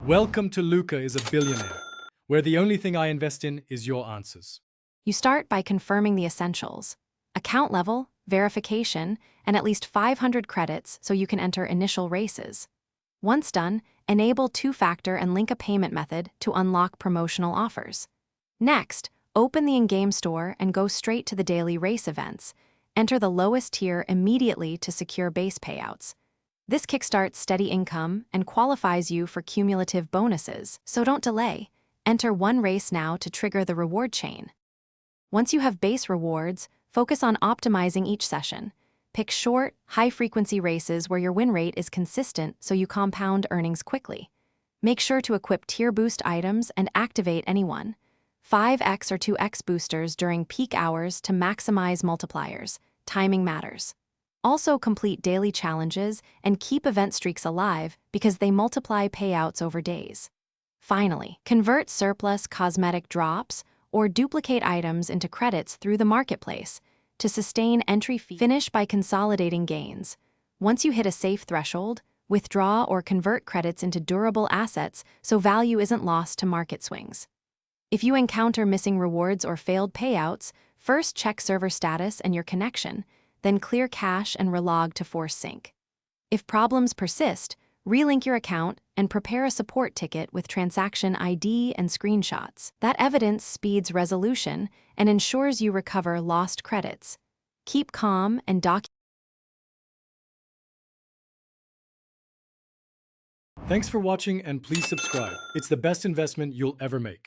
Welcome to Luca is a billionaire, where the only thing I invest in is your answers. You start by confirming the essentials: account level, verification, and at least 500 credits so you can enter initial races. Once done, enable two-factor and link a payment method to unlock promotional offers. Next, open the in-game store and go straight to the daily race events. Enter the lowest tier immediately to secure base payouts. This kickstarts steady income and qualifies you for cumulative bonuses, so don't delay. Enter one race now to trigger the reward chain. Once you have base rewards, focus on optimizing each session. Pick short, high-frequency races where your win rate is consistent so you compound earnings quickly. Make sure to equip tier boost items and activate anyone. 5x or 2x boosters during peak hours to maximize multipliers. Timing matters. Also complete daily challenges and keep event streaks alive because they multiply payouts over days. Finally, convert surplus cosmetic drops or duplicate items into credits through the marketplace to sustain entry fee. Finish by consolidating gains. Once you hit a safe threshold, withdraw or convert credits into durable assets so value isn't lost to market swings. If you encounter missing rewards or failed payouts, first check server status and your connection, then clear cache and relog to force sync. If problems persist, relink your account and prepare a support ticket with transaction ID and screenshots. That evidence speeds resolution and ensures you recover lost credits. Keep calm and document. Thanks for watching and please subscribe. It's the best investment you'll ever make.